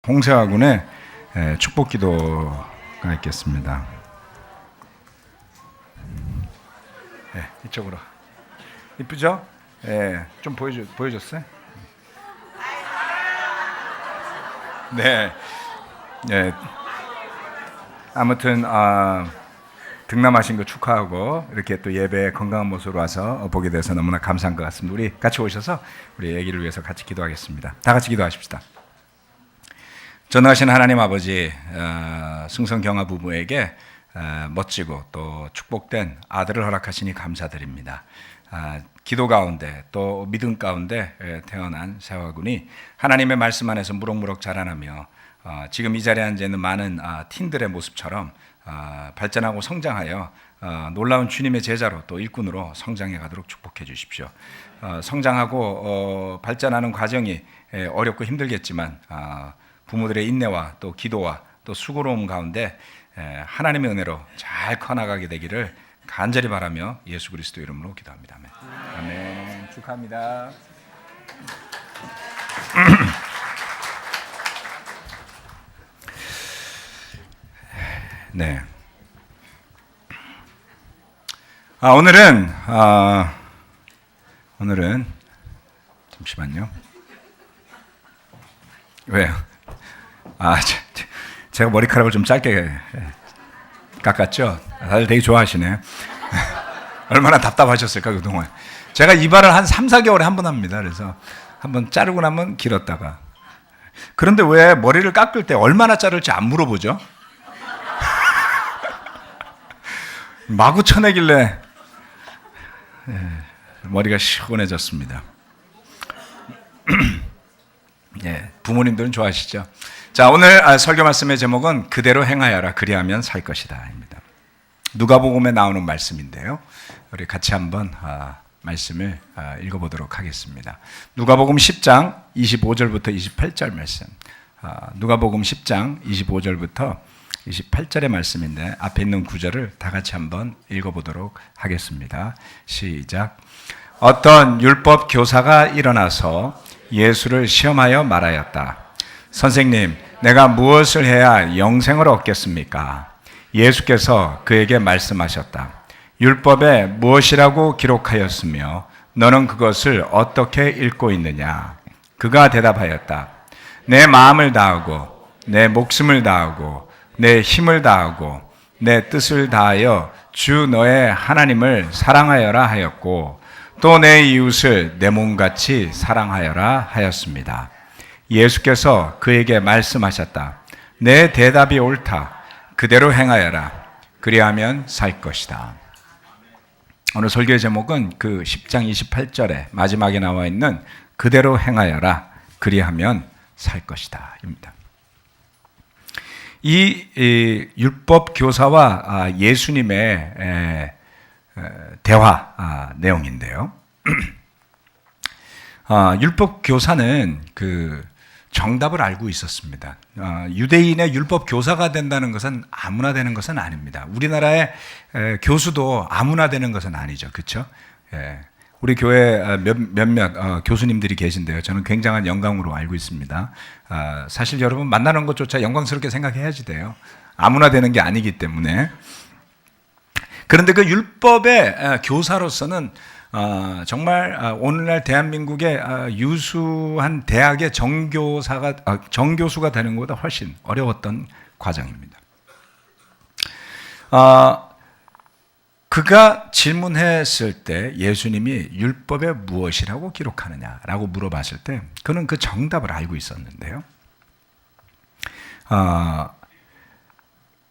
홍세화군의 축복 기도가 있겠습니다. 이쪽으로. 이쁘죠? 좀 보여줬어요? 네. 아무튼 등남하신 거 축하하고 이렇게 또 예배에 건강한 모습으로 와서 보게 돼서 너무나 감사한 것 같습니다. 우리 같이 오셔서 우리 아기를 위해서 같이 기도하겠습니다. 다 같이 기도하십시다. 전능하신 하나님 아버지, 승성경아 부부에게 멋지고 또 축복된 아들을 허락하시니 감사드립니다. 기도 가운데 또 믿음 가운데 태어난 세화군이 하나님의 말씀 안에서 무럭무럭 자라나며 지금 이 자리에 앉아 있는 많은 틴들의 모습처럼 발전하고 성장하여 놀라운 주님의 제자로 또 일꾼으로 성장해 가도록 축복해 주십시오. 성장하고 발전하는 과정이 어렵고 힘들겠지만 부모들의 인내와 또 기도와 또 수고로움 가운데 하나님의 은혜로 잘 커나가게 되기를 간절히 바라며 예수 그리스도 이름으로 기도합니다. 아멘. 아멘. 축하합니다. 네. 오늘은 잠시만요. 왜요? 제가 머리카락을 좀 짧게 깎았죠? 다들 되게 좋아하시네. 얼마나 답답하셨을까 그동안. 제가 이발을 한 3, 4개월에 한 번 합니다. 그래서 한번 자르고 나면 길었다가. 그런데 왜 머리를 깎을 때 얼마나 자를지 안 물어보죠? 마구 쳐내길래 머리가 시원해졌습니다. 부모님들은 좋아하시죠? 자, 오늘 설교 말씀의 제목은 그대로 행하여라 그리하면 살 것이다 입니다. 누가복음에 나오는 말씀인데요. 우리 같이 한번 말씀을 읽어보도록 하겠습니다. 누가복음 10장 25절부터 28절 말씀. 누가복음 10장 25절부터 28절의 말씀인데 앞에 있는 구절을 다 같이 한번 읽어보도록 하겠습니다. 시작. 어떤 율법 교사가 일어나서 예수를 시험하여 말하였다. 선생님, 내가 무엇을 해야 영생을 얻겠습니까? 예수께서 그에게 말씀하셨다. 율법에 무엇이라고 기록하였으며 너는 그것을 어떻게 읽고 있느냐? 그가 대답하였다. 내 마음을 다하고 내 목숨을 다하고 내 힘을 다하고 내 뜻을 다하여 주 너의 하나님을 사랑하여라 하였고 또 내 이웃을 내 몸같이 사랑하여라 하였습니다. 예수께서 그에게 말씀하셨다. 내 대답이 옳다. 그대로 행하여라. 그리하면 살 것이다. 오늘 설교의 제목은 그 10장 28절에 마지막에 나와 있는 그대로 행하여라. 그리하면 살 것이다 입니다. 이 율법 교사와 예수님의 대화 내용인데요. 율법 교사는 그 정답을 알고 있었습니다. 유대인의 율법 교사가 된다는 것은 아무나 되는 것은 아닙니다. 우리나라의 교수도 아무나 되는 것은 아니죠. 그렇죠? 우리 교회 몇몇 교수님들이 계신데요. 저는 굉장한 영광으로 알고 있습니다. 사실 여러분 만나는 것조차 영광스럽게 생각해야지 돼요. 아무나 되는 게 아니기 때문에. 그런데 그 율법의 교사로서는 정말 오늘날 대한민국의 유수한 대학의 정교수가 되는 것보다 훨씬 어려웠던 과정입니다. 그가 질문했을 때 예수님이 율법에 무엇이라고 기록하느냐라고 물어봤을 때 그는 그 정답을 알고 있었는데요.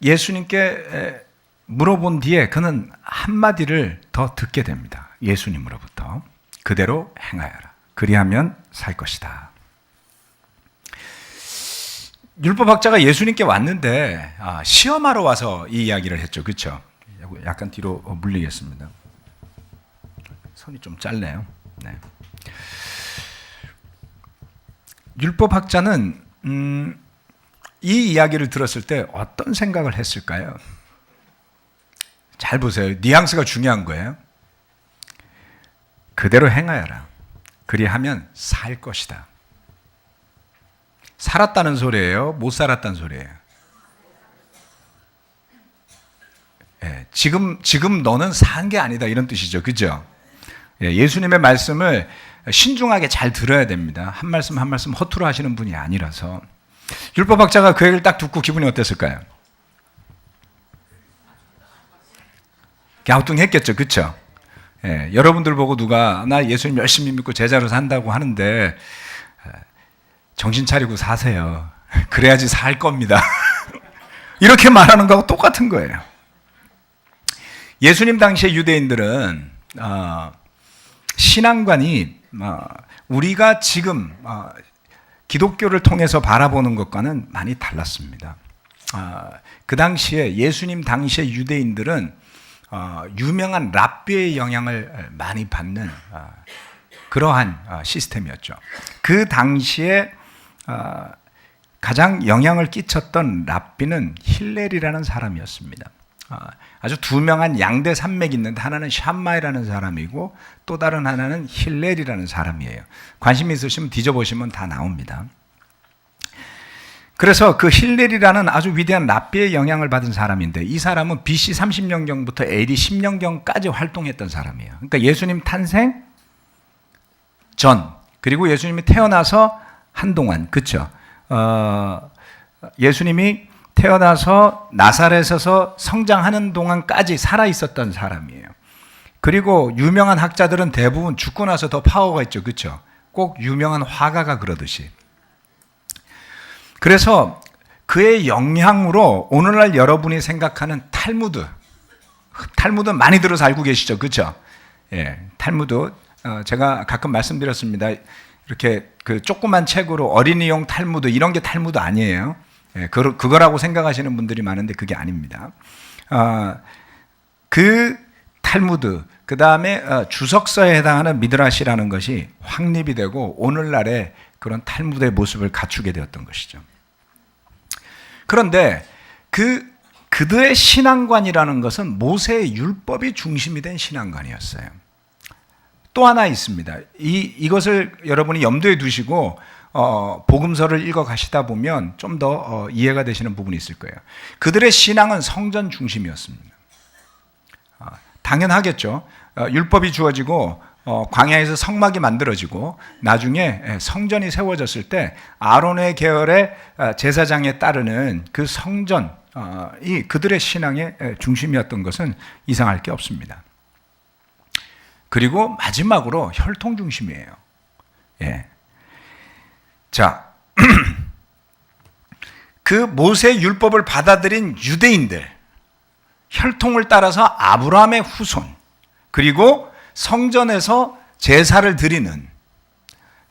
예수님께 물어본 뒤에 그는 한마디를 더 듣게 됩니다. 예수님으로부터 그대로 행하여라. 그리하면 살 것이다. 율법학자가 예수님께 왔는데 시험하러 와서 이 이야기를 했죠. 그렇죠? 약간 뒤로 물리겠습니다. 손이 좀 짧네요. 네. 율법학자는 이 이야기를 들었을 때 어떤 생각을 했을까요? 잘 보세요. 뉘앙스가 중요한 거예요. 그대로 행하여라. 그리하면 살 것이다. 살았다는 소리예요? 못 살았다는 소리예요? 예, 지금 너는 산 게 아니다 이런 뜻이죠. 그죠? 예, 예수님의 말씀을 신중하게 잘 들어야 됩니다. 한 말씀 한 말씀 허투루 하시는 분이 아니라서. 율법학자가 그 얘기를 딱 듣고 기분이 어땠을까요? 갸우뚱했겠죠. 그렇죠? 예, 여러분들 보고 누가 나 예수님 열심히 믿고 제자로 산다고 하는데 정신 차리고 사세요. 그래야지 살 겁니다. 이렇게 말하는 거하고 똑같은 거예요. 예수님 당시의 유대인들은 신앙관이 우리가 지금 기독교를 통해서 바라보는 것과는 많이 달랐습니다. 그 당시에 예수님 당시의 유대인들은 유명한 랍비의 영향을 많이 받는 그러한 시스템이었죠. 그 당시에 가장 영향을 끼쳤던 랍비는 힐렐이라는 사람이었습니다. 아주 두명한 양대 산맥이 있는데 하나는 샴마이라는 사람이고 또 다른 하나는 힐렐이라는 사람이에요. 관심 있으시면 뒤져보시면 다 나옵니다. 그래서 그 힐렐이라는 아주 위대한 랍비의 영향을 받은 사람인데 이 사람은 BC 30년경부터 AD 10년경까지 활동했던 사람이에요. 그러니까 예수님 탄생 전 그리고 예수님이 태어나서 한동안 그렇죠. 예수님이 태어나서 나사렛에서 성장하는 동안까지 살아 있었던 사람이에요. 그리고 유명한 학자들은 대부분 죽고 나서 더 파워가 있죠. 그렇죠? 꼭 유명한 화가가 그러듯이. 그래서 그의 영향으로 오늘날 여러분이 생각하는 탈무드 많이 들어서 알고 계시죠? 그렇죠? 예, 탈무드 제가 가끔 말씀드렸습니다. 이렇게 그 조그만 책으로 어린이용 탈무드 이런 게 탈무드 아니에요. 예, 그거라고 생각하시는 분들이 많은데 그게 아닙니다. 그 탈무드 그 다음에 주석서에 해당하는 미드라시라는 것이 확립이 되고 오늘날의 그런 탈무드의 모습을 갖추게 되었던 것이죠. 그런데 그들의 신앙관이라는 것은 모세의 율법이 중심이 된 신앙관이었어요. 또 하나 있습니다. 이것을 여러분이 염두에 두시고 복음서를 읽어 가시다 보면 좀 더 이해가 되시는 부분이 있을 거예요. 그들의 신앙은 성전 중심이었습니다. 당연하겠죠. 율법이 주어지고 광야에서 성막이 만들어지고 나중에 성전이 세워졌을 때 아론의 계열의 제사장에 따르는 그 성전이 그들의 신앙의 중심이었던 것은 이상할 게 없습니다. 그리고 마지막으로 혈통 중심이에요. 예. 자, 그 모세의 율법을 받아들인 유대인들, 혈통을 따라서 아브라함의 후손, 그리고 성전에서 제사를 드리는,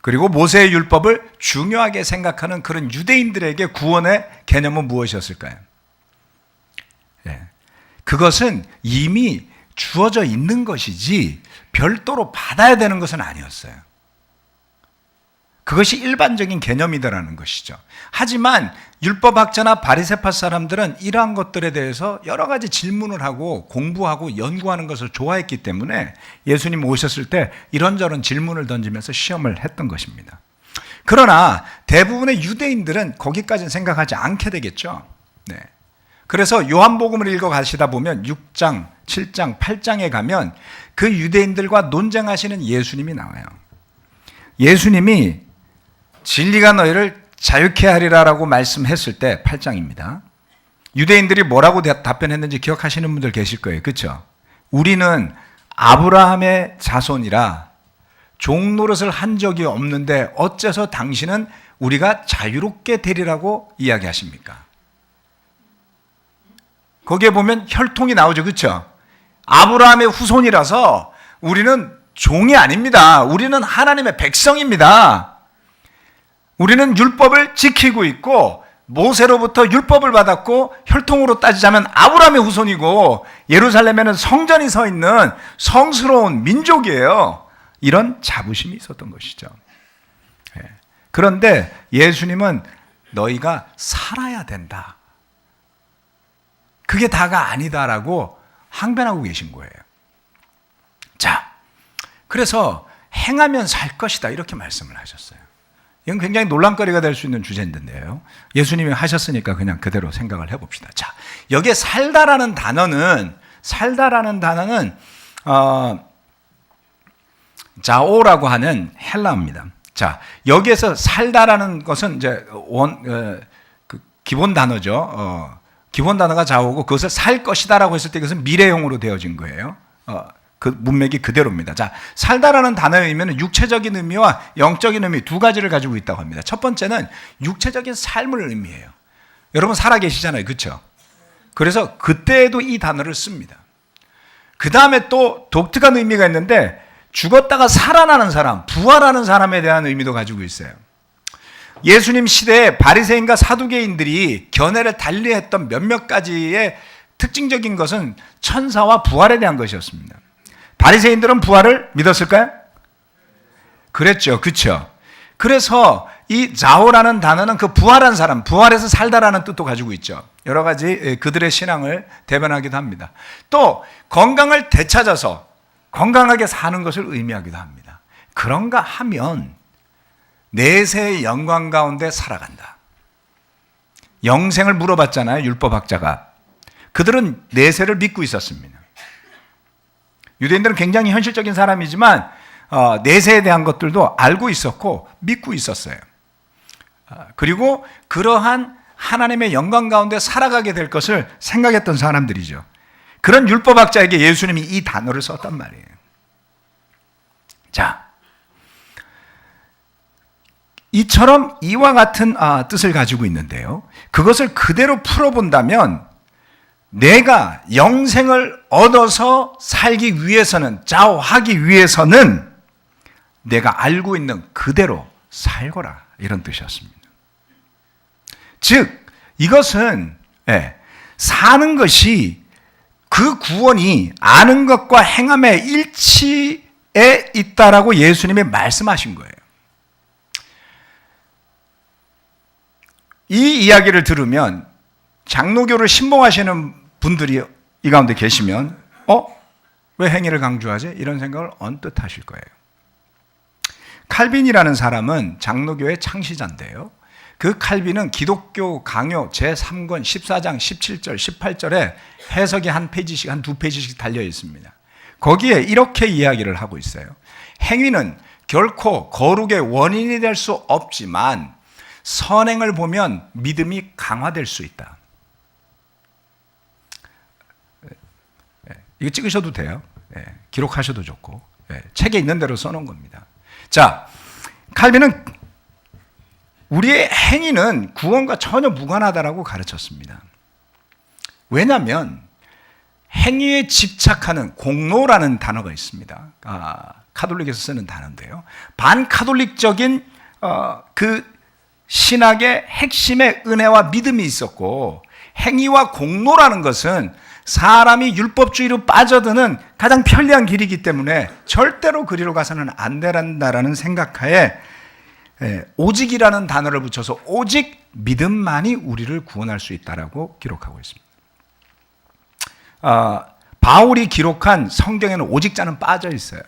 그리고 모세의 율법을 중요하게 생각하는 그런 유대인들에게 구원의 개념은 무엇이었을까요? 예. 그것은 이미 주어져 있는 것이지 별도로 받아야 되는 것은 아니었어요. 그것이 일반적인 개념이다라는 것이죠. 하지만 율법학자나 바리새파 사람들은 이러한 것들에 대해서 여러 가지 질문을 하고 공부하고 연구하는 것을 좋아했기 때문에 예수님 오셨을 때 이런저런 질문을 던지면서 시험을 했던 것입니다. 그러나 대부분의 유대인들은 거기까지는 생각하지 않게 되겠죠. 네. 그래서 요한복음을 읽어 가시다 보면 6장, 7장, 8장에 가면 그 유대인들과 논쟁하시는 예수님이 나와요. 예수님이 진리가 너희를 자유케 하리라라고 말씀했을 때 8장입니다. 유대인들이 뭐라고 답변했는지 기억하시는 분들 계실 거예요. 그렇죠? 우리는 아브라함의 자손이라 종 노릇을 한 적이 없는데 어째서 당신은 우리가 자유롭게 되리라고 이야기하십니까? 거기에 보면 혈통이 나오죠. 그렇죠? 아브라함의 후손이라서 우리는 종이 아닙니다. 우리는 하나님의 백성입니다. 우리는 율법을 지키고 있고 모세로부터 율법을 받았고 혈통으로 따지자면 아브라함의 후손이고 예루살렘에는 성전이 서 있는 성스러운 민족이에요. 이런 자부심이 있었던 것이죠. 그런데 예수님은 너희가 살아야 된다. 그게 다가 아니다라고 항변하고 계신 거예요. 자, 그래서 행하면 살 것이다 이렇게 말씀을 하셨어요. 이건 굉장히 논란거리가 될 수 있는 주제인데요. 예수님이 하셨으니까 그냥 그대로 생각을 해봅시다. 자, 여기에 살다라는 단어는 자오라고 하는 헬라어입니다. 자, 여기에서 살다라는 것은 이제 기본 단어죠. 기본 단어가 자오고 그것을 살 것이다라고 했을 때 그것은 미래형으로 되어진 거예요. 그 문맥이 그대로입니다. 자, 살다라는 단어의 의미는 육체적인 의미와 영적인 의미 두 가지를 가지고 있다고 합니다. 첫 번째는 육체적인 삶을 의미해요. 여러분 살아 계시잖아요. 그렇죠? 그래서 그때에도 이 단어를 씁니다. 그 다음에 또 독특한 의미가 있는데 죽었다가 살아나는 사람, 부활하는 사람에 대한 의미도 가지고 있어요. 예수님 시대에 바리새인과 사두개인들이 견해를 달리했던 몇몇 가지의 특징적인 것은 천사와 부활에 대한 것이었습니다. 바리새인들은 부활을 믿었을까요? 그랬죠. 그렇죠. 그래서 이 자오라는 단어는 그 부활한 사람, 부활해서 살다라는 뜻도 가지고 있죠. 여러 가지 그들의 신앙을 대변하기도 합니다. 또 건강을 되찾아서 건강하게 사는 것을 의미하기도 합니다. 그런가 하면 내세의 영광 가운데 살아간다. 영생을 물어봤잖아요. 율법학자가. 그들은 내세를 믿고 있었습니다. 유대인들은 굉장히 현실적인 사람이지만 내세에 대한 것들도 알고 있었고 믿고 있었어요. 그리고 그러한 하나님의 영광 가운데 살아가게 될 것을 생각했던 사람들이죠. 그런 율법학자에게 예수님이 이 단어를 썼단 말이에요. 자, 이처럼 이와 같은 뜻을 가지고 있는데요. 그것을 그대로 풀어본다면 내가 영생을 얻어서 살기 위해서는, 자오하기 위해서는 내가 알고 있는 그대로 살거라, 이런 뜻이었습니다. 즉 이것은 사는 것이 그 구원이 아는 것과 행함의 일치에 있다라고 예수님이 말씀하신 거예요. 이 이야기를 들으면 장로교를 신봉하시는 분들이 이 가운데 계시면 왜 행위를 강조하지? 이런 생각을 언뜻 하실 거예요. 칼빈이라는 사람은 장로교의 창시자인데요. 그 칼빈은 기독교 강요 제3권 14장 17절 18절에 해석이 한 페이지씩, 한 두 페이지씩 달려 있습니다. 거기에 이렇게 이야기를 하고 있어요. 행위는 결코 거룩의 원인이 될 수 없지만 선행을 보면 믿음이 강화될 수 있다. 이거 찍으셔도 돼요. 기록하셔도 좋고. 책에 있는 대로 써놓은 겁니다. 자, 칼빈은 우리의 행위는 구원과 전혀 무관하다라고 가르쳤습니다. 왜냐하면 행위에 집착하는 공로라는 단어가 있습니다. 카톨릭에서 쓰는 단어인데요. 반카톨릭적인 그 신학의 핵심의 은혜와 믿음이 있었고, 행위와 공로라는 것은 사람이 율법주의로 빠져드는 가장 편리한 길이기 때문에 절대로 그리로 가서는 안 된다라는 생각하에 오직이라는 단어를 붙여서 오직 믿음만이 우리를 구원할 수 있다라고 기록하고 있습니다. 바울이 기록한 성경에는 오직자는 빠져 있어요.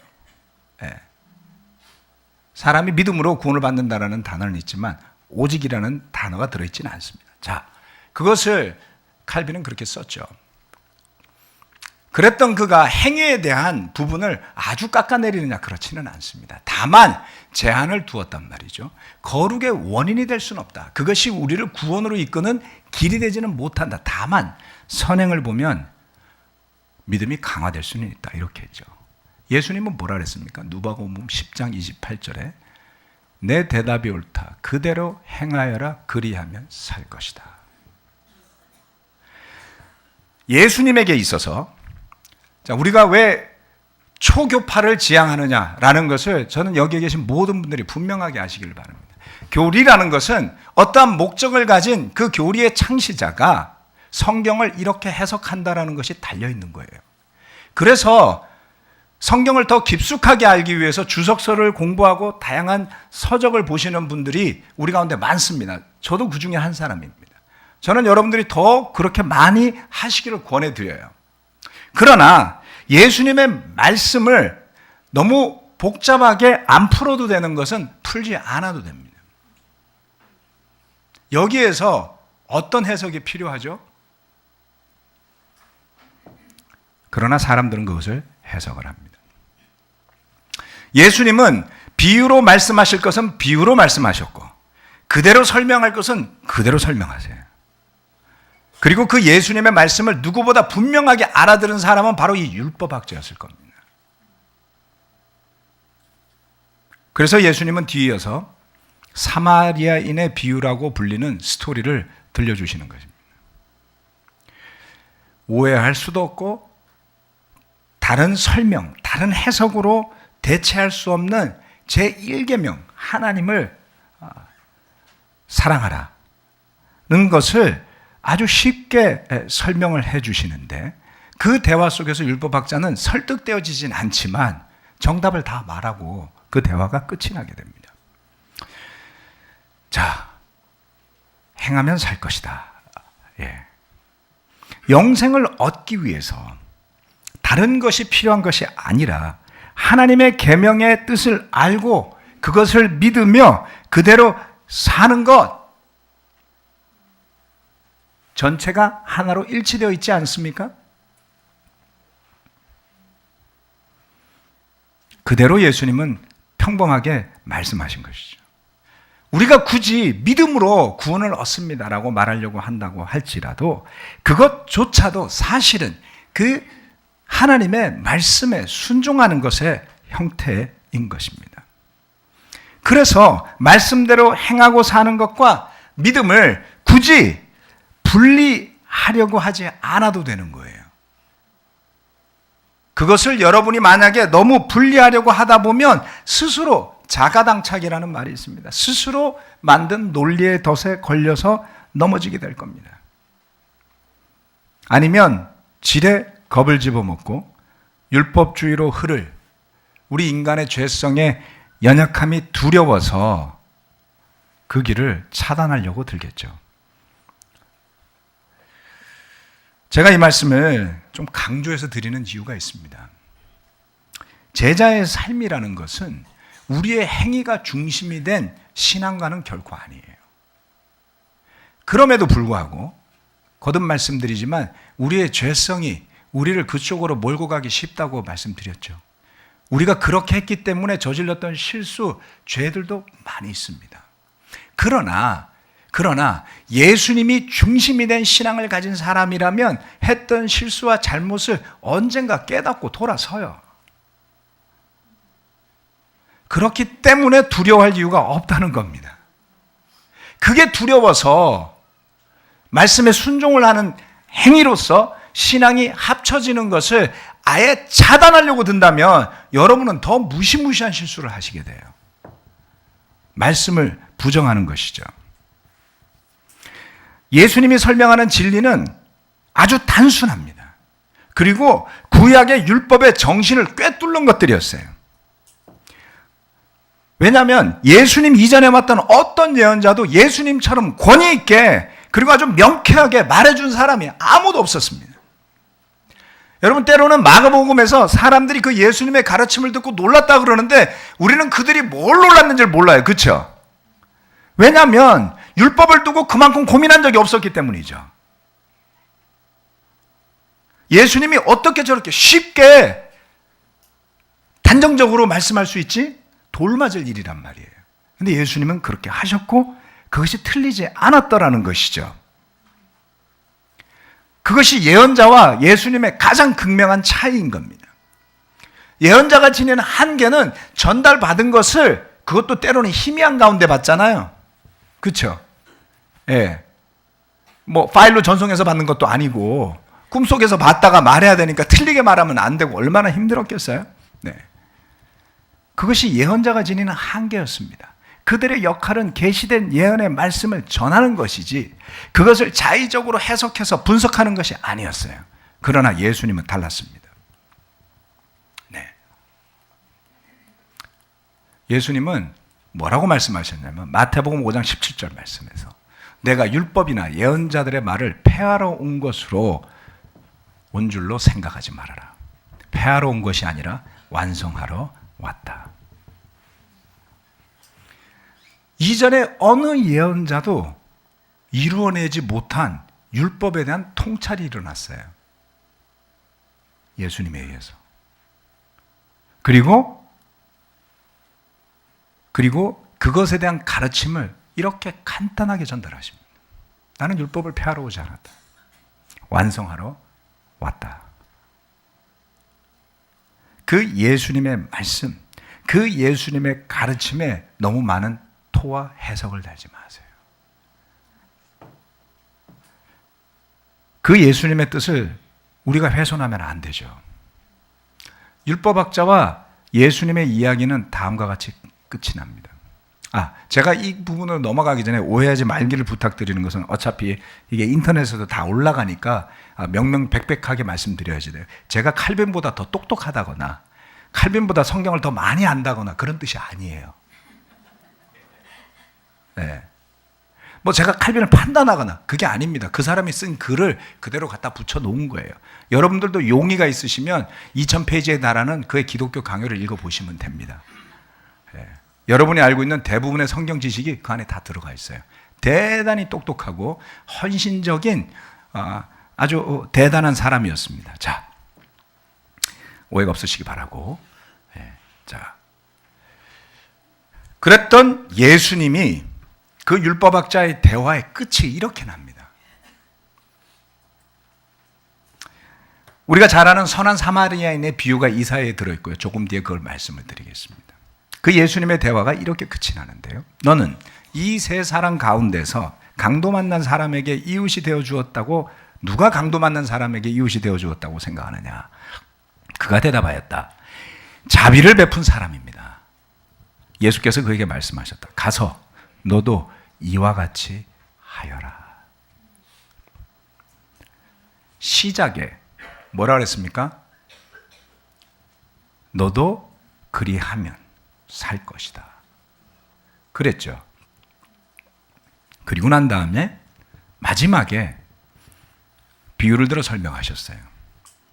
사람이 믿음으로 구원을 받는다라는 단어는 있지만 오직이라는 단어가 들어있지는 않습니다. 자, 그것을 칼빈은 그렇게 썼죠. 그랬던 그가 행위에 대한 부분을 아주 깎아내리느냐, 그렇지는 않습니다. 다만 제한을 두었단 말이죠. 거룩의 원인이 될 수는 없다. 그것이 우리를 구원으로 이끄는 길이 되지는 못한다. 다만 선행을 보면 믿음이 강화될 수는 있다. 이렇게 했죠. 예수님은 뭐라 그랬습니까? 누가복음 10장 28절에 내 대답이 옳다. 그대로 행하여라. 그리하면 살 것이다. 예수님에게 있어서, 자, 우리가 왜 초교파를 지향하느냐라는 것을 저는 여기에 계신 모든 분들이 분명하게 아시기를 바랍니다. 교리라는 것은 어떠한 목적을 가진 그 교리의 창시자가 성경을 이렇게 해석한다라는 것이 달려있는 거예요. 그래서 성경을 더 깊숙하게 알기 위해서 주석서를 공부하고 다양한 서적을 보시는 분들이 우리 가운데 많습니다. 저도 그 중에 한 사람입니다. 저는 여러분들이 더 그렇게 많이 하시기를 권해드려요. 그러나 예수님의 말씀을 너무 복잡하게 안 풀어도 되는 것은 풀지 않아도 됩니다. 여기에서 어떤 해석이 필요하죠? 그러나 사람들은 그것을 해석을 합니다. 예수님은 비유로 말씀하실 것은 비유로 말씀하셨고 그대로 설명할 것은 그대로 설명하세요. 그리고 그 예수님의 말씀을 누구보다 분명하게 알아들은 사람은 바로 이 율법학자였을 겁니다. 그래서 예수님은 뒤이어서 사마리아인의 비유라고 불리는 스토리를 들려주시는 것입니다. 오해할 수도 없고 다른 설명, 다른 해석으로 대체할 수 없는 제1계명, 하나님을 사랑하라는 것을 아주 쉽게 설명을 해 주시는데 그 대화 속에서 율법학자는 설득되어지진 않지만 정답을 다 말하고 그 대화가 끝이 나게 됩니다. 자, 행하면 살 것이다. 예. 영생을 얻기 위해서 다른 것이 필요한 것이 아니라 하나님의 계명의 뜻을 알고 그것을 믿으며 그대로 사는 것 전체가 하나로 일치되어 있지 않습니까? 그대로 예수님은 평범하게 말씀하신 것이죠. 우리가 굳이 믿음으로 구원을 얻습니다라고 말하려고 한다고 할지라도 그것조차도 사실은 그 하나님의 말씀에 순종하는 것의 형태인 것입니다. 그래서 말씀대로 행하고 사는 것과 믿음을 굳이 분리하려고 하지 않아도 되는 거예요. 그것을 여러분이 만약에 너무 분리하려고 하다 보면 스스로 자가당착이라는 말이 있습니다. 스스로 만든 논리의 덫에 걸려서 넘어지게 될 겁니다. 아니면 지레 겁을 집어먹고 율법주의로 흐를 우리 인간의 죄성의 연약함이 두려워서 그 길을 차단하려고 들겠죠. 제가 이 말씀을 좀 강조해서 드리는 이유가 있습니다. 제자의 삶이라는 것은 우리의 행위가 중심이 된 신앙과는 결코 아니에요. 그럼에도 불구하고 거듭 말씀드리지만 우리의 죄성이 우리를 그쪽으로 몰고 가기 쉽다고 말씀드렸죠. 우리가 그렇게 했기 때문에 저질렀던 실수, 죄들도 많이 있습니다. 그러나 예수님이 중심이 된 신앙을 가진 사람이라면 했던 실수와 잘못을 언젠가 깨닫고 돌아서요. 그렇기 때문에 두려워할 이유가 없다는 겁니다. 그게 두려워서 말씀에 순종을 하는 행위로서 신앙이 합쳐지는 것을 아예 차단하려고 든다면 여러분은 더 무시무시한 실수를 하시게 돼요. 말씀을 부정하는 것이죠. 예수님이 설명하는 진리는 아주 단순합니다. 그리고 구약의 율법의 정신을 꿰뚫는 것들이었어요. 왜냐하면 예수님 이전에 왔던 어떤 예언자도 예수님처럼 권위 있게 그리고 아주 명쾌하게 말해준 사람이 아무도 없었습니다. 여러분, 때로는 마가복음에서 사람들이 그 예수님의 가르침을 듣고 놀랐다 그러는데 우리는 그들이 뭘 놀랐는지를 몰라요. 그렇죠? 왜냐하면 율법을 두고 그만큼 고민한 적이 없었기 때문이죠. 예수님이 어떻게 저렇게 쉽게 단정적으로 말씀할 수 있지? 돌맞을 일이란 말이에요. 근데 예수님은 그렇게 하셨고 그것이 틀리지 않았더라는 것이죠. 그것이 예언자와 예수님의 가장 극명한 차이인 겁니다. 예언자가 지니는 한계는 전달받은 것을 그것도 때로는 희미한 가운데 받잖아요. 그렇죠? 예. 뭐 파일로 전송해서 받는 것도 아니고 꿈속에서 봤다가 말해야 되니까 틀리게 말하면 안 되고 얼마나 힘들었겠어요? 네. 그것이 예언자가 지니는 한계였습니다. 그들의 역할은 계시된 예언의 말씀을 전하는 것이지 그것을 자의적으로 해석해서 분석하는 것이 아니었어요. 그러나 예수님은 달랐습니다. 네. 예수님은 뭐라고 말씀하셨냐면 마태복음 5장 17절 말씀에서 내가 율법이나 예언자들의 말을 폐하러 온 것으로 온 줄로 생각하지 말아라. 폐하러 온 것이 아니라 완성하러 왔다. 이전에 어느 예언자도 이루어내지 못한 율법에 대한 통찰이 일어났어요. 예수님에 의해서. 그리고 그것에 대한 가르침을 이렇게 간단하게 전달하십니다. 나는 율법을 폐하러 오지 않았다. 완성하러 왔다. 그 예수님의 말씀, 그 예수님의 가르침에 너무 많은 토와 해석을 달지 마세요. 그 예수님의 뜻을 우리가 훼손하면 안 되죠. 율법학자와 예수님의 이야기는 다음과 같이 끝이 납니다. 제가 이 부분으로 넘어가기 전에 오해하지 말기를 부탁드리는 것은 어차피 이게 인터넷에도 다 올라가니까 명명백백하게 말씀드려야지 돼요. 제가 칼빈보다 더 똑똑하다거나 칼빈보다 성경을 더 많이 안다거나 그런 뜻이 아니에요. 네. 제가 칼빈을 판단하거나 그게 아닙니다. 그 사람이 쓴 글을 그대로 갖다 붙여 놓은 거예요. 여러분들도 용의가 있으시면 2000페이지에 달하는 그의 기독교 강요를 읽어보시면 됩니다. 네. 여러분이 알고 있는 대부분의 성경 지식이 그 안에 다 들어가 있어요. 대단히 똑똑하고 헌신적인 아주 대단한 사람이었습니다. 자, 오해가 없으시기 바라고. 자, 그랬던 예수님이 그 율법학자의 대화의 끝이 이렇게 납니다. 우리가 잘 아는 선한 사마리아인의 비유가 이사야에 들어있고요. 조금 뒤에 그걸 말씀을 드리겠습니다. 그 예수님의 대화가 이렇게 끝이 나는데요. 너는 이 세 사람 가운데서 강도 만난 사람에게 이웃이 되어 주었다고, 누가 강도 만난 사람에게 이웃이 되어 주었다고 생각하느냐? 그가 대답하였다. 자비를 베푼 사람입니다. 예수께서 그에게 말씀하셨다. 가서 너도 이와 같이 하여라. 시작에 뭐라 그랬습니까? 너도 그리하면 살 것이다. 그랬죠. 그리고 난 다음에 마지막에 비유를 들어 설명하셨어요.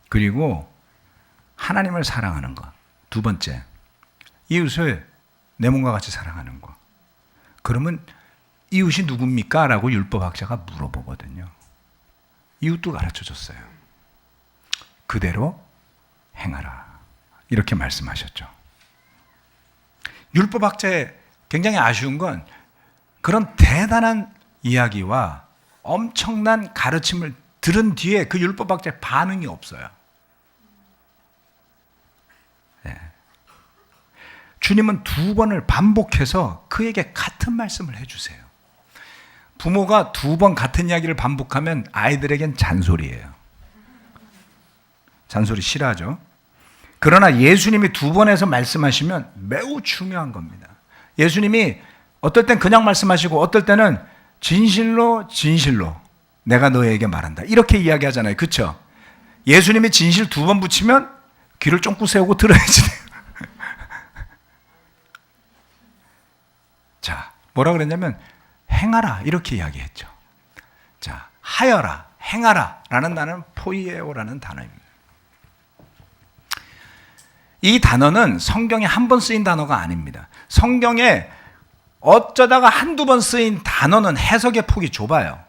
그리고 하나님을 사랑하는 것. 두 번째, 이웃을 내 몸과 같이 사랑하는 것. 그러면 이웃이 누굽니까? 라고 율법학자가 물어보거든요. 이웃도 가르쳐줬어요. 그대로 행하라. 이렇게 말씀하셨죠. 율법학자의 굉장히 아쉬운 건 그런 대단한 이야기와 엄청난 가르침을 들은 뒤에 그 율법학자의 반응이 없어요. 주님은 두 번을 반복해서 그에게 같은 말씀을 해주세요. 부모가 두 번 같은 이야기를 반복하면 아이들에겐 잔소리예요. 잔소리 싫어하죠. 그러나 예수님이 두 번에서 말씀하시면 매우 중요한 겁니다. 예수님이 어떨 땐 그냥 말씀하시고 어떨 때는 진실로 진실로 내가 너에게 말한다. 이렇게 이야기하잖아요. 그렇죠? 예수님이 진실 두 번 붙이면 귀를 쫑긋 세우고 들어야지 돼요. 자, 뭐라 그랬냐면 행하라 이렇게 이야기했죠. 자, 하여라, 행하라 라는 단어는 포이에오라는 단어입니다. 이 단어는 성경에 한 번 쓰인 단어가 아닙니다. 성경에 어쩌다가 한두 번 쓰인 단어는 해석의 폭이 좁아요.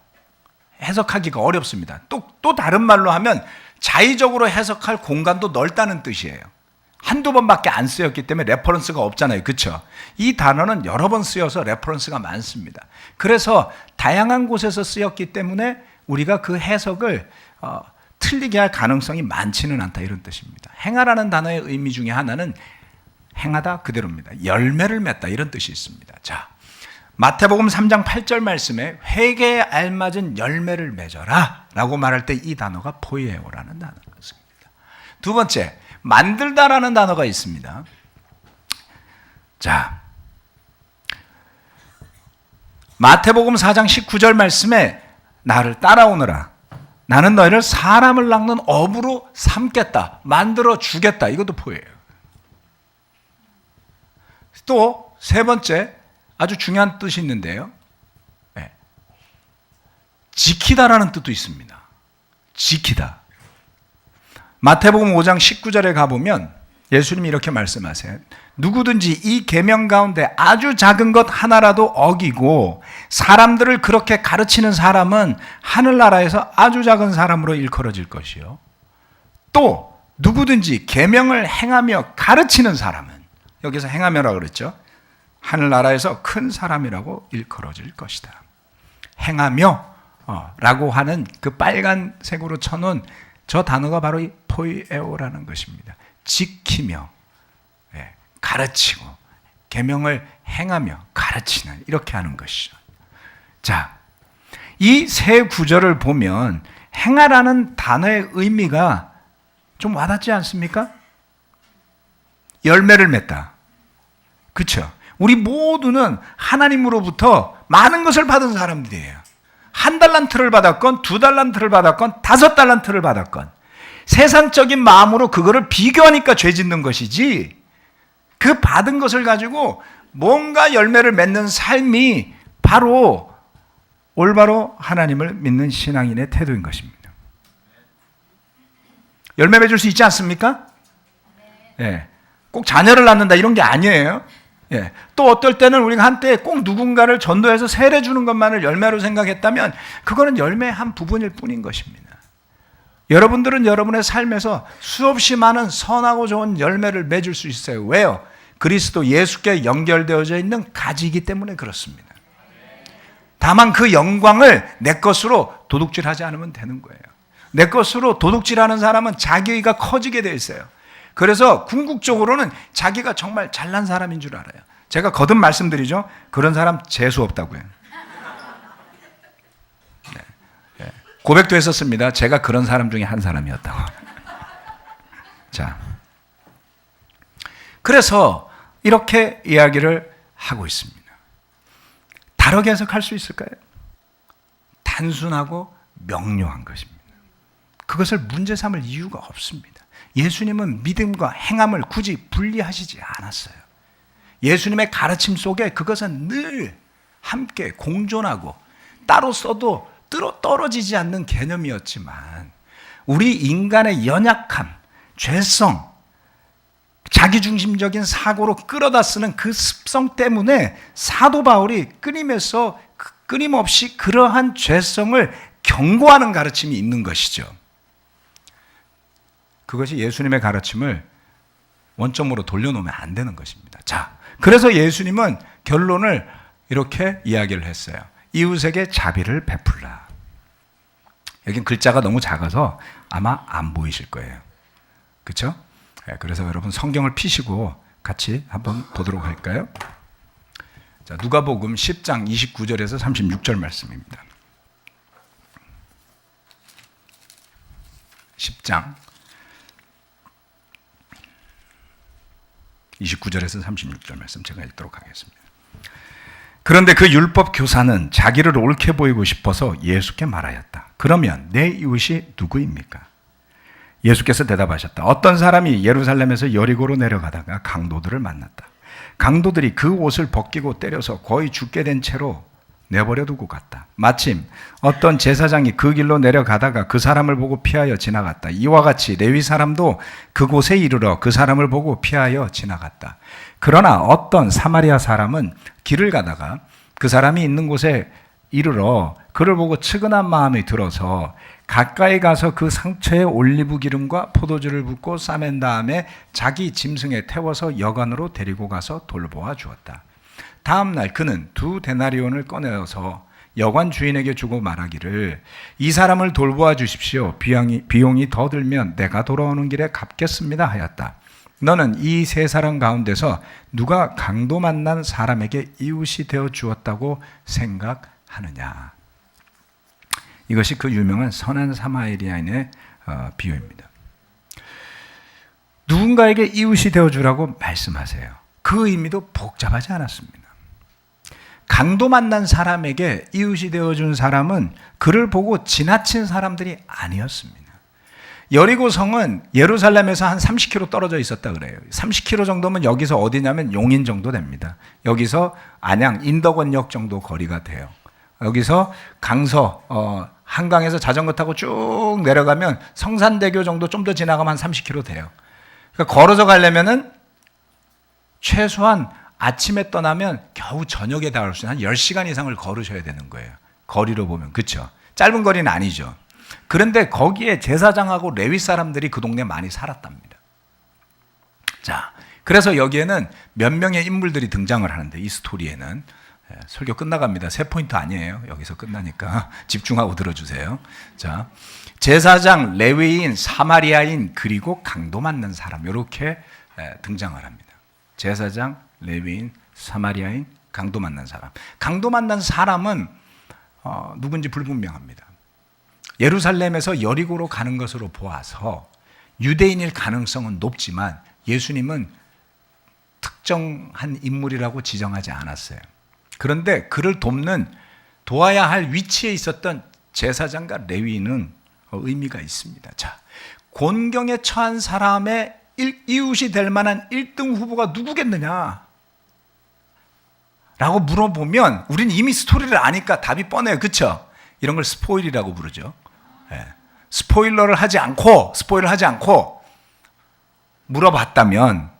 해석하기가 어렵습니다. 또 다른 말로 하면 자의적으로 해석할 공간도 넓다는 뜻이에요. 한두 번밖에 안 쓰였기 때문에 레퍼런스가 없잖아요. 그렇죠? 이 단어는 여러 번 쓰여서 레퍼런스가 많습니다. 그래서 다양한 곳에서 쓰였기 때문에 우리가 그 해석을 틀리게 할 가능성이 많지는 않다 이런 뜻입니다. 행하라는 단어의 의미 중에 하나는 행하다 그대로입니다. 열매를 맺다 이런 뜻이 있습니다. 자, 마태복음 3장 8절 말씀에 회개에 알맞은 열매를 맺어라 라고 말할 때 이 단어가 포이에오라는 단어가 있습니다. 두 번째, 만들다라는 단어가 있습니다. 자, 마태복음 4장 19절 말씀에 나를 따라오너라. 나는 너희를 사람을 낚는 어부로 삼겠다. 만들어 주겠다. 이것도 포예요. 또 세 번째 아주 중요한 뜻이 있는데요. 네. 지키다라는 뜻도 있습니다. 지키다. 마태복음 5장 19절에 가보면 예수님이 이렇게 말씀하세요. 누구든지 이 계명 가운데 아주 작은 것 하나라도 어기고 사람들을 그렇게 가르치는 사람은 하늘나라에서 아주 작은 사람으로 일컬어질 것이요. 또 누구든지 계명을 행하며 가르치는 사람은, 여기서 행하며라고 그랬죠, 하늘나라에서 큰 사람이라고 일컬어질 것이다. 행하며 라고 하는 그 빨간색으로 쳐놓은 저 단어가 바로 이 포이에오라는 것입니다. 지키며, 가르치고, 계명을 행하며 가르치는, 이렇게 하는 것이죠. 자, 이 세 구절을 보면 행하라는 단어의 의미가 좀 와닿지 않습니까? 열매를 맺다. 그렇죠? 우리 모두는 하나님으로부터 많은 것을 받은 사람들이에요. 1달란트를 받았건 2달란트를 받았건 5달란트를 받았건 세상적인 마음으로 그거를 비교하니까 죄 짓는 것이지, 그 받은 것을 가지고 뭔가 열매를 맺는 삶이 바로 올바로 하나님을 믿는 신앙인의 태도인 것입니다. 열매 맺을 수 있지 않습니까? 꼭 자녀를 낳는다 이런 게 아니에요. 또 어떨 때는 우리가 한때 꼭 누군가를 전도해서 세례 주는 것만을 열매로 생각했다면 그거는 열매의 한 부분일 뿐인 것입니다. 여러분들은 여러분의 삶에서 수없이 많은 선하고 좋은 열매를 맺을 수 있어요. 왜요? 그리스도 예수께 연결되어져 있는 가지이기 때문에 그렇습니다. 다만 그 영광을 내 것으로 도둑질하지 않으면 되는 거예요. 내 것으로 도둑질하는 사람은 자기가 커지게 되어 있어요. 그래서 궁극적으로는 자기가 정말 잘난 사람인 줄 알아요. 제가 거듭 말씀드리죠. 그런 사람 재수 없다고요. 고백도 했었습니다. 제가 그런 사람 중에 한 사람이었다고. 자, 그래서 이렇게 이야기를 하고 있습니다. 다르게 해석할 수 있을까요? 단순하고 명료한 것입니다. 그것을 문제 삼을 이유가 없습니다. 예수님은 믿음과 행함을 굳이 분리하시지 않았어요. 예수님의 가르침 속에 그것은 늘 함께 공존하고 따로 써도 떨어지지 않는 개념이었지만 우리 인간의 연약함, 죄성, 자기중심적인 사고로 끌어다 쓰는 그 습성 때문에 사도 바울이 끊임없이 그러한 죄성을 경고하는 가르침이 있는 것이죠. 그것이 예수님의 가르침을 원점으로 돌려놓으면 안 되는 것입니다. 자, 그래서 예수님은 결론을 이렇게 이야기를 했어요. 이웃에게 자비를 베풀라. 여긴 글자가 너무 작아서 아마 안 보이실 거예요. 그렇죠? 그래서 여러분 성경을 펴시고 같이 한번 보도록 할까요? 자, 누가복음 10장 29절에서 36절 말씀입니다. 10장 29절에서 36절 말씀 제가 읽도록 하겠습니다. 그런데 그 율법 교사는 자기를 옳게 보이고 싶어서 예수께 말하였다. 그러면 내 이웃이 누구입니까? 예수께서 대답하셨다. 어떤 사람이 예루살렘에서 여리고로 내려가다가 강도들을 만났다. 강도들이 그 옷을 벗기고 때려서 거의 죽게 된 채로 내버려 두고 갔다. 마침 어떤 제사장이 그 길로 내려가다가 그 사람을 보고 피하여 지나갔다. 이와 같이 레위 사람도 그곳에 이르러 그 사람을 보고 피하여 지나갔다. 그러나 어떤 사마리아 사람은 길을 가다가 그 사람이 있는 곳에 이르러 그를 보고 측은한 마음이 들어서 가까이 가서 그 상처에 올리브 기름과 포도주를 붓고 싸맨 다음에 자기 짐승에 태워서 여관으로 데리고 가서 돌보아 주었다. 다음 날 그는 2데나리온을 꺼내어서 여관 주인에게 주고 말하기를 이 사람을 돌보아 주십시오. 비용이 더 들면 내가 돌아오는 길에 갚겠습니다 하였다. 너는 이 세 사람 가운데서 누가 강도 만난 사람에게 이웃이 되어 주었다고 생각하느냐. 이것이 그 유명한 선한 사마리아인의 비유입니다. 누군가에게 이웃이 되어 주라고 말씀하세요. 그 의미도 복잡하지 않았습니다. 강도 만난 사람에게 이웃이 되어준 사람은 그를 보고 지나친 사람들이 아니었습니다. 여리고 성은 예루살렘에서 한 30km 떨어져 있었다 그래요. 30km 정도면 여기서 어디냐면 용인 정도 됩니다. 여기서 안양 인덕원역 정도 거리가 돼요. 여기서 강서 한강에서 자전거 타고 쭉 내려가면 성산대교 정도 좀 더 지나가면 한 30km 돼요. 그러니까 걸어서 가려면은 최소한 아침에 떠나면 겨우 저녁에 닿을 수 있는 한 10시간 이상을 걸으셔야 되는 거예요. 거리로 보면. 그렇죠? 짧은 거리는 아니죠. 그런데 거기에 제사장하고 레위 사람들이 그 동네에 많이 살았답니다. 자, 그래서 여기에는 몇 명의 인물들이 등장을 하는데 이 스토리에는 설교 끝나갑니다. 3포인트 아니에요. 여기서 끝나니까 집중하고 들어주세요. 자, 제사장, 레위인, 사마리아인, 그리고 강도 맞는 사람 이렇게 등장을 합니다. 제사장, 레위인, 사마리아인, 강도 맞는 사람. 강도 맞는 사람은 누군지 불분명합니다. 예루살렘에서 여리고로 가는 것으로 보아서 유대인일 가능성은 높지만 예수님은 특정한 인물이라고 지정하지 않았어요. 그런데 그를 도와야 할 위치에 있었던 제사장과 레위인은 의미가 있습니다. 자, 곤경에 처한 사람의 이웃이 될 만한 1등 후보가 누구겠느냐? 라고 물어보면 우리는 이미 스토리를 아니까 답이 뻔해요. 그렇죠? 이런 걸 스포일이라고 부르죠. 스포일러를 하지 않고 물어봤다면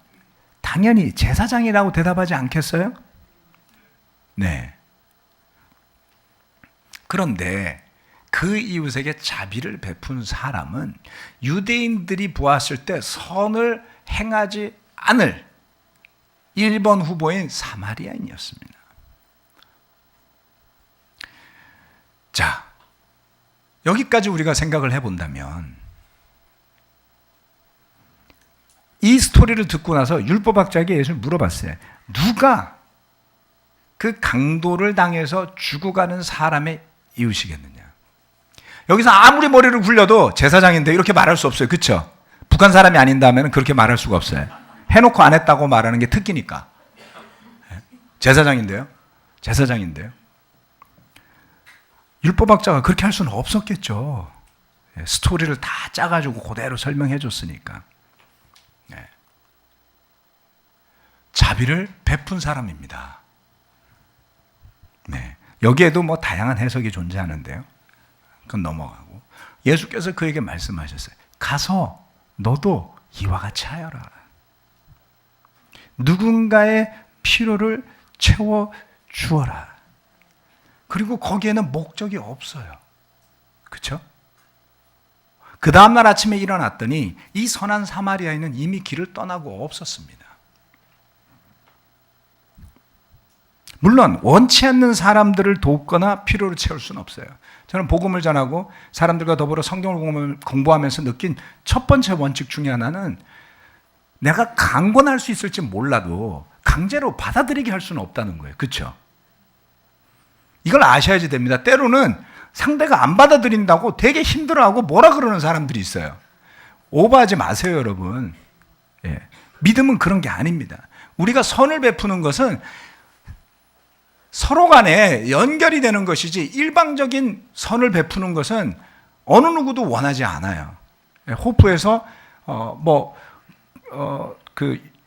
당연히 제사장이라고 대답하지 않겠어요? 네. 그런데 그 이웃에게 자비를 베푼 사람은 유대인들이 보았을 때 선을 행하지 않을 1번 후보인 사마리아인이었습니다. 자, 여기까지 우리가 생각을 해본다면 이 스토리를 듣고 나서 율법학자에게 예수를 물어봤어요. 누가 그 강도를 당해서 죽어가는 사람의 이웃이겠느냐? 여기서 아무리 머리를 굴려도 제사장인데 이렇게 말할 수 없어요. 그렇죠? 북한 사람이 아닌다면 그렇게 말할 수가 없어요. 해놓고 안 했다고 말하는 게 특기니까. 제사장인데요. 율법학자가 그렇게 할 수는 없었겠죠. 스토리를 다 짜가지고 그대로 설명해 줬으니까. 자비를 베푼 사람입니다. 네. 여기에도 뭐 다양한 해석이 존재하는데요. 그건 넘어가고. 예수께서 그에게 말씀하셨어요. 가서 너도 이와 같이 하여라. 누군가의 필요를 채워 주어라. 그리고 거기에는 목적이 없어요. 그렇죠? 그 다음날 아침에 일어났더니 이 선한 사마리아인은 이미 길을 떠나고 없었습니다. 물론 원치 않는 사람들을 돕거나 필요를 채울 수는 없어요. 저는 복음을 전하고 사람들과 더불어 성경을 공부하면서 느낀 첫 번째 원칙 중에 하나는 내가 강권할 수 있을지 몰라도 강제로 받아들이게 할 수는 없다는 거예요. 그렇죠? 이걸 아셔야지 됩니다. 때로는 상대가 안 받아들인다고 되게 힘들어하고 뭐라 그러는 사람들이 있어요. 오버하지 마세요, 여러분. 믿음은 그런 게 아닙니다. 우리가 선을 베푸는 것은 서로 간에 연결이 되는 것이지 일방적인 선을 베푸는 것은 어느 누구도 원하지 않아요. 호프에서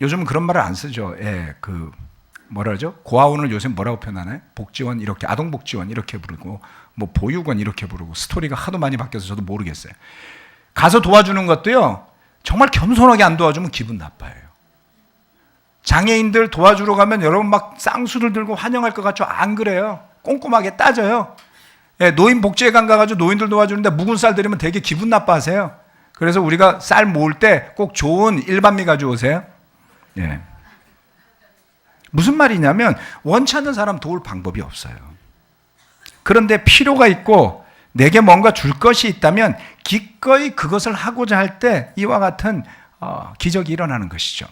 요즘은 그런 말을 안 쓰죠. 뭐라 그러죠? 고아원을 요새 뭐라고 표현하나요? 복지원 이렇게, 아동복지원 이렇게 부르고 뭐 보육원 이렇게 부르고 스토리가 하도 많이 바뀌어서 저도 모르겠어요. 가서 도와주는 것도요. 정말 겸손하게 안 도와주면 기분 나빠요. 장애인들 도와주러 가면 여러분 막 쌍수를 들고 환영할 것 같죠? 안 그래요. 꼼꼼하게 따져요. 노인복지회관 가가지고 노인들 도와주는데 묵은 쌀 드리면 되게 기분 나빠하세요. 그래서 우리가 쌀 모을 때 꼭 좋은 일반미 가져오세요. 무슨 말이냐면 원치 않는 사람 도울 방법이 없어요. 그런데 필요가 있고 내게 뭔가 줄 것이 있다면 기꺼이 그것을 하고자 할 때 이와 같은 기적이 일어나는 것이죠.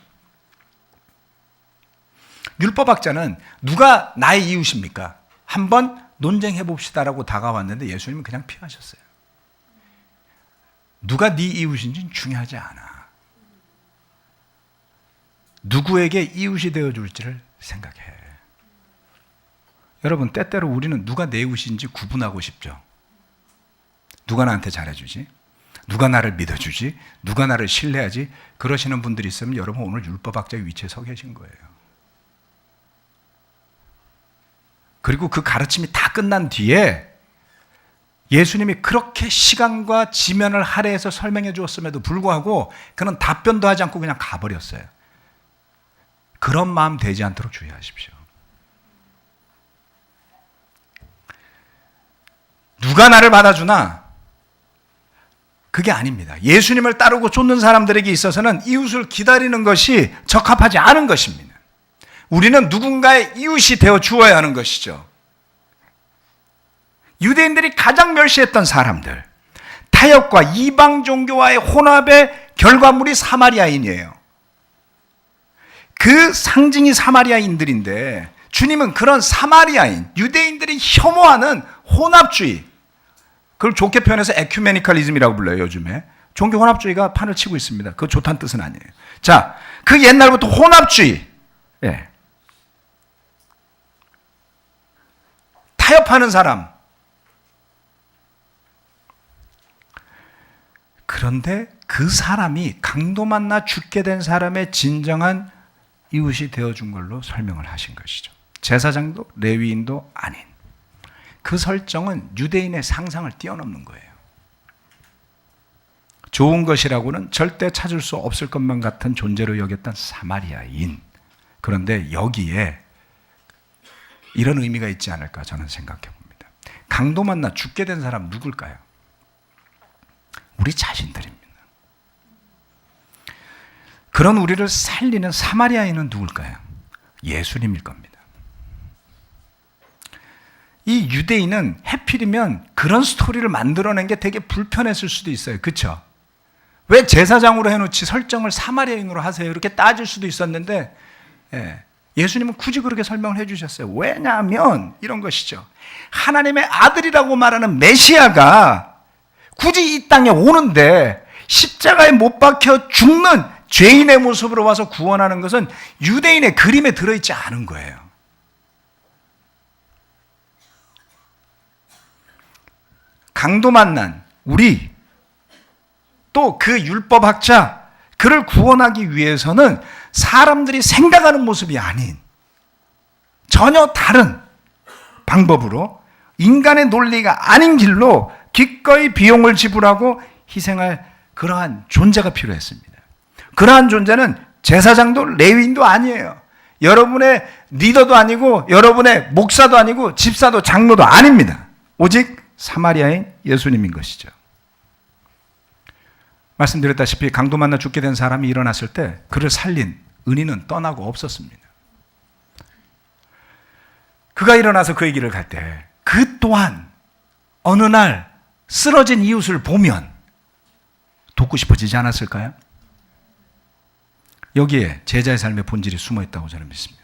율법학자는 누가 나의 이웃입니까? 한번 논쟁해 봅시다라고 다가왔는데 예수님은 그냥 피하셨어요. 누가 네 이웃인지는 중요하지 않아. 누구에게 이웃이 되어줄지를 생각해. 여러분, 때때로 우리는 누가 내 이웃인지 구분하고 싶죠. 누가 나한테 잘해주지? 누가 나를 믿어주지? 누가 나를 신뢰하지? 그러시는 분들이 있으면 여러분 오늘 율법학자의 위치에 서 계신 거예요. 그리고 그 가르침이 다 끝난 뒤에 예수님이 그렇게 시간과 지면을 할애해서 설명해 주었음에도 불구하고 그는 답변도 하지 않고 그냥 가버렸어요. 그런 마음 되지 않도록 주의하십시오. 누가 나를 받아주나? 그게 아닙니다. 예수님을 따르고 쫓는 사람들에게 있어서는 이웃을 기다리는 것이 적합하지 않은 것입니다. 우리는 누군가의 이웃이 되어 주어야 하는 것이죠. 유대인들이 가장 멸시했던 사람들, 타협과 이방 종교와의 혼합의 결과물이 사마리아인이에요. 그 상징이 사마리아인들인데 주님은 그런 사마리아인, 유대인들이 혐오하는 혼합주의, 그걸 좋게 표현해서 에큐메니컬리즘이라고 불러요. 요즘에 종교 혼합주의가 판을 치고 있습니다. 그거 좋다는 뜻은 아니에요. 자, 그 옛날부터 혼합주의, 타협하는 사람. 그런데 그 사람이 강도 만나 죽게 된 사람의 진정한 이웃이 되어준 걸로 설명을 하신 것이죠. 제사장도 레위인도 아닌. 그 설정은 유대인의 상상을 뛰어넘는 거예요. 좋은 것이라고는 절대 찾을 수 없을 것만 같은 존재로 여겼던 사마리아인. 그런데 여기에 이런 의미가 있지 않을까 저는 생각해 봅니다. 강도 만나 죽게 된 사람 누굴까요? 우리 자신들입니다. 그런 우리를 살리는 사마리아인은 누굴까요? 예수님일 겁니다. 이 유대인은 해필이면 그런 스토리를 만들어낸 게 되게 불편했을 수도 있어요. 그렇죠? 왜 제사장으로 해놓지 설정을 사마리아인으로 하세요? 이렇게 따질 수도 있었는데 예수님은 굳이 그렇게 설명을 해주셨어요. 왜냐하면 이런 것이죠. 하나님의 아들이라고 말하는 메시아가 굳이 이 땅에 오는데 십자가에 못 박혀 죽는 죄인의 모습으로 와서 구원하는 것은 유대인의 그림에 들어있지 않은 거예요. 강도 만난 우리, 또 그 율법학자, 그를 구원하기 위해서는 사람들이 생각하는 모습이 아닌 전혀 다른 방법으로 인간의 논리가 아닌 길로 기꺼이 비용을 지불하고 희생할 그러한 존재가 필요했습니다. 그러한 존재는 제사장도 레위인도 아니에요. 여러분의 리더도 아니고 여러분의 목사도 아니고 집사도 장로도 아닙니다. 오직 사마리아인 예수님인 것이죠. 말씀드렸다시피 강도 만나 죽게 된 사람이 일어났을 때 그를 살린 은인은 떠나고 없었습니다. 그가 일어나서 그의 길을 갈 때 그 또한 어느 날 쓰러진 이웃을 보면 돕고 싶어지지 않았을까요? 여기에 제자의 삶의 본질이 숨어 있다고 저는 믿습니다.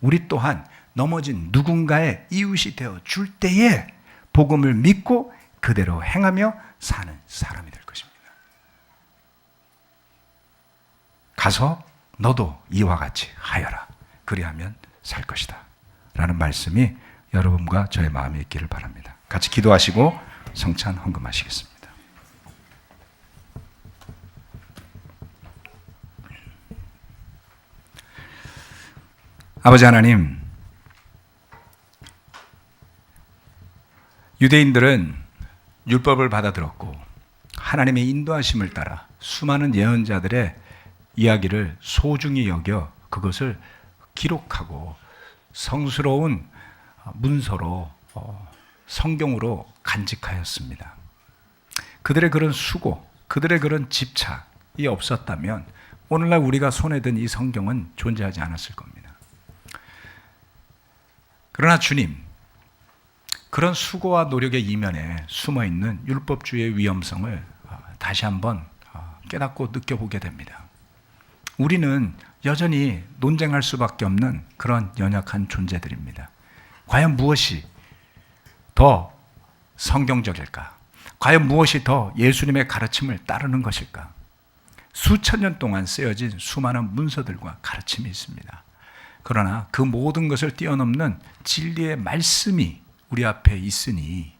우리 또한 넘어진 누군가의 이웃이 되어 줄 때에 복음을 믿고 그대로 행하며 사는 사람이 될 것입니다. 가서 너도 이와 같이 하여라. 그리하면 살 것이다. 라는 말씀이 여러분과 저의 마음에 있기를 바랍니다. 같이 기도하시고 성찬 헌금하시겠습니다. 아버지 하나님, 유대인들은 율법을 받아들었고 하나님의 인도하심을 따라 수많은 예언자들의 이야기를 소중히 여겨 그것을 기록하고 성스러운 문서로 성경으로 간직하였습니다. 그들의 그런 수고, 그들의 그런 집착이 없었다면 오늘날 우리가 손에 든 이 성경은 존재하지 않았을 겁니다. 그러나 주님, 그런 수고와 노력의 이면에 숨어있는 율법주의의 위험성을 다시 한번 깨닫고 느껴보게 됩니다. 우리는 여전히 논쟁할 수밖에 없는 그런 연약한 존재들입니다. 과연 무엇이 더 성경적일까? 과연 무엇이 더 예수님의 가르침을 따르는 것일까? 수천 년 동안 쓰여진 수많은 문서들과 가르침이 있습니다. 그러나 그 모든 것을 뛰어넘는 진리의 말씀이 우리 앞에 있으니